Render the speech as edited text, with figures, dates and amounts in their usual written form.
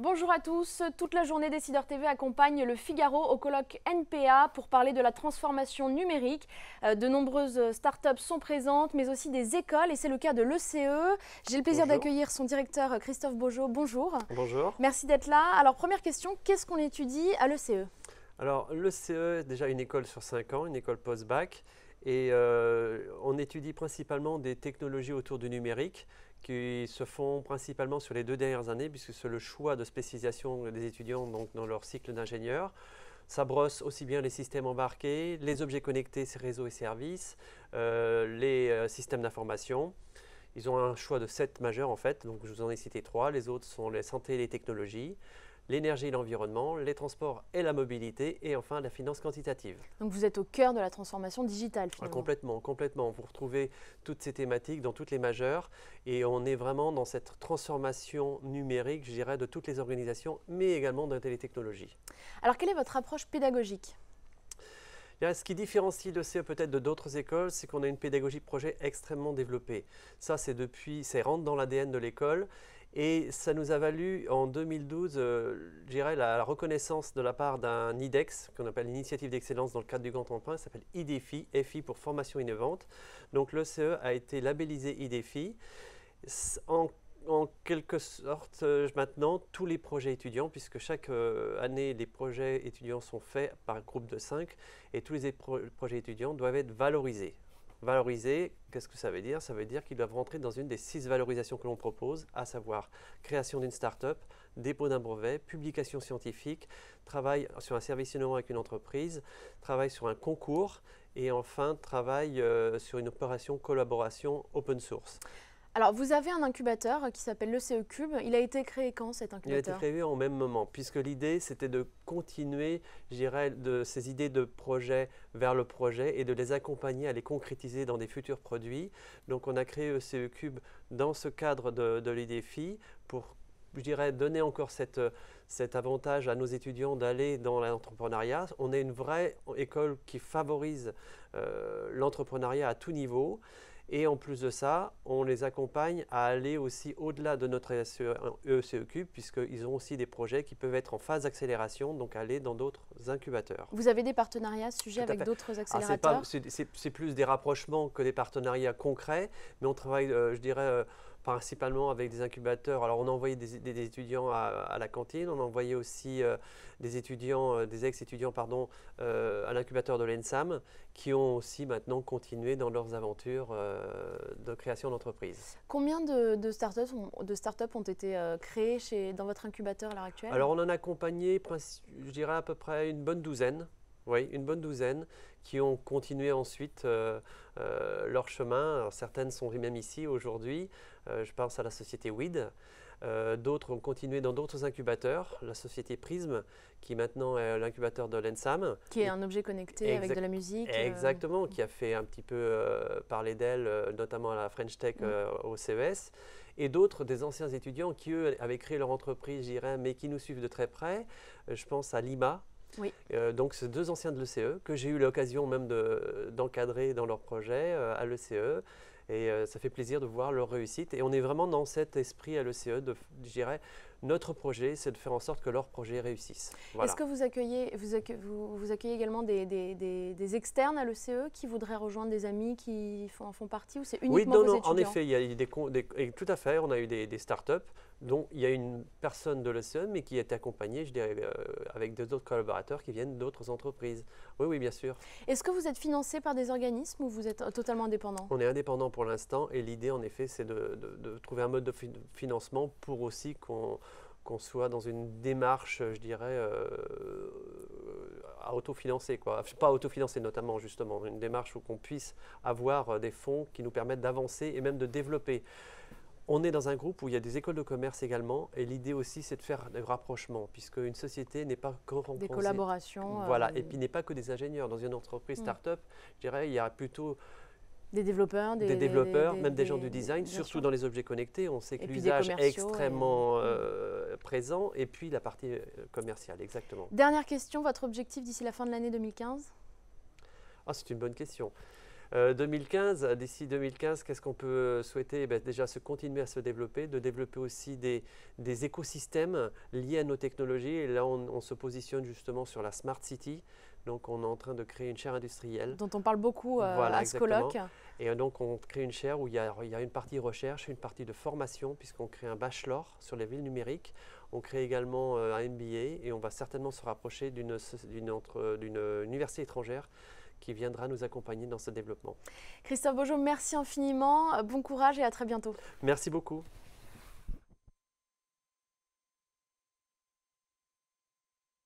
Bonjour à tous, toute la journée Décideur TV accompagne le Figaro au colloque NPA pour parler de la transformation numérique. De nombreuses startups sont présentes, mais aussi des écoles, et c'est le cas de l'ECE. J'ai le plaisir d'accueillir son directeur Christophe Beaujeau. Bonjour. Bonjour. Merci d'être là. Alors première question, qu'est-ce qu'on étudie à l'ECE? Alors l'ECE est déjà une école sur 5 ans, une école post-bac, et on étudie principalement des technologies autour du numérique qui se font principalement sur les 2 dernières années, puisque c'est le choix de spécialisation des étudiants donc, dans leur cycle d'ingénieur. Ça brosse aussi bien les systèmes embarqués, les objets connectés, réseaux et services, les systèmes d'information. Ils ont un choix de 7 majeurs en fait, donc je vous en ai cité 3. Les autres sont la santé et les technologies, l'énergie et l'environnement, les transports et la mobilité, et enfin la finance quantitative. Donc vous êtes au cœur de la transformation digitale finalement. Complètement, complètement. Vous retrouvez toutes ces thématiques dans toutes les majeures, et on est vraiment dans cette transformation numérique, je dirais, de toutes les organisations, mais également de les technologies. Alors quelle est votre approche pédagogique? Ce qui différencie l'ECE peut-être de d'autres écoles, c'est qu'on a une pédagogie de projet extrêmement développée. Ça, c'est rentre dans l'ADN de l'école. Et ça nous a valu en 2012, je dirais, la reconnaissance de la part d'un IDEX, qu'on appelle l'initiative d'excellence dans le cadre du Grand Emprunt, ça s'appelle IDEFI, FI pour formation innovante. Donc l'ECE a été labellisé IDEFI. En quelque sorte, maintenant, tous les projets étudiants, puisque chaque année, les projets étudiants sont faits par groupe de 5, et tous les projets étudiants doivent être valorisés. Valoriser, qu'est-ce que ça veut dire? Ça veut dire qu'ils doivent rentrer dans une des 6 valorisations que l'on propose, à savoir création d'une start-up, dépôt d'un brevet, publication scientifique, travail sur un service innovant avec une entreprise, travail sur un concours, et enfin travail sur une opération collaboration open source. Alors, vous avez un incubateur qui s'appelle l'ECE Cube. Il a été créé quand, cet incubateur? Il a été créé en même moment, puisque l'idée, c'était de continuer, je dirais, de ces idées de projet vers le projet et de les accompagner à les concrétiser dans des futurs produits. Donc, on a créé l'ECE Cube dans ce cadre de l'IDEFI pour, je dirais, donner encore cet avantage à nos étudiants d'aller dans l'entrepreneuriat. On est une vraie école qui favorise l'entrepreneuriat à tout niveau. Et en plus de ça, on les accompagne à aller aussi au-delà de notre ECE Cube, puisqu'ils ont aussi des projets qui peuvent être en phase d'accélération, donc aller dans d'autres incubateurs. Vous avez des partenariats sujets avec d'autres accélérateurs? C'est plus des rapprochements que des partenariats concrets, mais on travaille, je dirais, principalement avec des incubateurs. Alors on a envoyé des étudiants à la cantine, on a envoyé aussi des ex-étudiants à l'incubateur de l'ENSAM, qui ont aussi maintenant continué dans leurs aventures de création d'entreprise. Combien de startups ont été créées dans votre incubateur à l'heure actuelle? Alors on en a accompagné, je dirais à peu près une bonne douzaine. Oui, une bonne douzaine qui ont continué ensuite leur chemin. Alors, certaines sont même ici aujourd'hui. Je pense à la société WID. D'autres ont continué dans d'autres incubateurs. La société Prism, qui maintenant est l'incubateur de l'ENSAM. Qui est un objet connecté avec de la musique. Exactement, qui a fait un petit peu parler d'elle, notamment à la French Tech au CES. Et d'autres, des anciens étudiants qui, eux, avaient créé leur entreprise, je dirais, mais qui nous suivent de très près. Je pense à Lima. Oui. Donc, c'est 2 anciens de l'ECE que j'ai eu l'occasion même d'encadrer dans leur projet à l'ECE. Et ça fait plaisir de voir leur réussite. Et on est vraiment dans cet esprit à l'ECE, je dirais, notre projet, c'est de faire en sorte que leur projet réussisse. Voilà. Est-ce que vous accueillez également des externes à l'ECE qui voudraient rejoindre des amis qui en font partie, ou c'est uniquement vos étudiants? En effet, il y a tout à fait, on a eu des startups dont il y a une personne de l'ECE, mais qui est accompagnée, je dirais, avec d'autres collaborateurs qui viennent d'autres entreprises. Oui, oui, bien sûr. Est-ce que vous êtes financé par des organismes ou vous êtes totalement indépendant? On est indépendant pour l'instant, et l'idée, en effet, c'est de trouver un mode de financement pour aussi qu'on soit dans une démarche, je dirais, à autofinancer, quoi. Pas autofinancer notamment, justement, une démarche où qu'on puisse avoir des fonds qui nous permettent d'avancer et même de développer. On est dans un groupe où il y a des écoles de commerce également, et l'idée aussi, c'est de faire des rapprochements, puisque une société n'est pas que des collaborations. Voilà, et puis n'est pas que des ingénieurs. Dans une entreprise start-up, je dirais, il y a plutôt des développeurs, même des gens du design, surtout dans les objets connectés. On sait que l'usage est extrêmement présent, et puis la partie commerciale, exactement. Dernière question, votre objectif d'ici la fin de l'année 2015? C'est une bonne question. D'ici 2015, qu'est-ce qu'on peut souhaiter? Eh bien, déjà, se continuer à se développer, de développer aussi des écosystèmes liés à nos technologies. Et là, on se positionne justement sur la Smart City. Donc, on est en train de créer une chaire industrielle. Dont on parle beaucoup Voilà, à ce colloque. Et donc, on crée une chaire où il y a une partie recherche, une partie de formation, puisqu'on crée un bachelor sur les villes numériques. On crée également un MBA et on va certainement se rapprocher d'une université étrangère qui viendra nous accompagner dans ce développement. Christophe Beaujeau, merci infiniment. Bon courage et à très bientôt. Merci beaucoup.